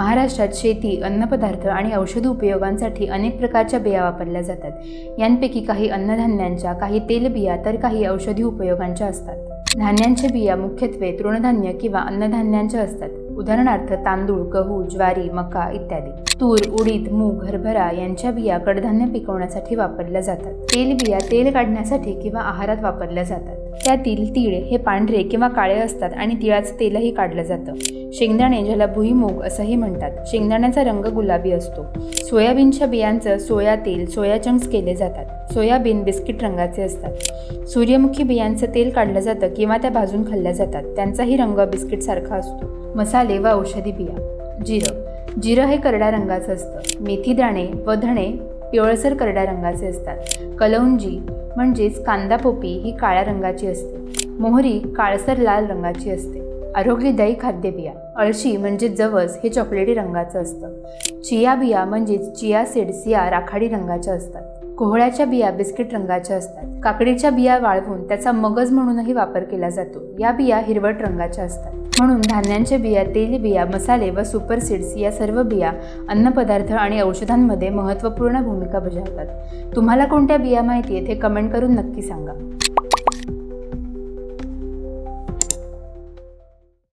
महाराष्ट्रात शेती, अन्नपदार्थ आणि औषधी उपयोगांसाठी अनेक प्रकारच्या बिया वापरल्या जातात. यांपैकी काही अन्नधान्यांच्या, काही तेलबिया तर काही औषधी उपयोगांच्या असतात. धान्यांच्या बिया मुख्यत्वे तृणधान्य किंवा अन्नधान्यांच्या असतात. उदाहरणार्थ तांदूळ, गहू, ज्वारी, मका इत्यादी. तूर, उडीद, मूग, हरभरा यांच्या बिया कडधान्य पिकवण्यासाठी वापरल्या जातात. तेलबिया तेल काढण्यासाठी किंवा आहारात वापरल्या जातात. त्यातील तीळ हे पांढरे किंवा काळे असतात आणि तिळाचं तेलही काढलं जातं. शेंगदाणे, ज्याला भुईमूग असंही म्हणतात, शेंगदाण्याचा रंग गुलाबी असतो. सोयाबीनच्या बियांचं सोया तेल, सोया चंक्स केले जातात. सोयाबीन बिस्किट रंगाचे असतात. सूर्यमुखी बियांचं तेल काढलं जातं किंवा त्या भाजून खाल्ल्या जातात. त्यांचाही रंग बिस्किटसारखा असतो. मसाले व औषधी बिया. जिरं हे करड्या रंगाचं असतं. मेथी दाणे व धणे पिवळसर करड्या रंगाचे असतात. कलौंजी म्हणजेच कांदा पोपी ही काळ्या रंगाची असते. मोहरी काळसर लाल रंगाची असते. आरोग्यदायी खाद्यबिया. अळशी म्हणजे जवस हे चॉकलेटी रंगाचं असतं. चिया बिया म्हणजेच चिया सीड्स या राखाडी रंगाच्या असतात. कोहळ्याच्या बिया बिस्किट रंगाच्या असतात. काकडीच्या बिया वाळवून त्याचा मगज म्हणूनही वापर केला जातो. या बिया हिरवट रंगाच्या असतात. म्हणून धान्यांच्या बिया, तेलबिया, मसाले व सुपर सीड्स या सर्व बिया अन्नपदार्थ आणि औषधांमध्ये महत्त्वपूर्ण भूमिका बजावतात. तुम्हाला कोणत्या बिया माहिती आहेत हे कमेंट करून नक्की सांगा.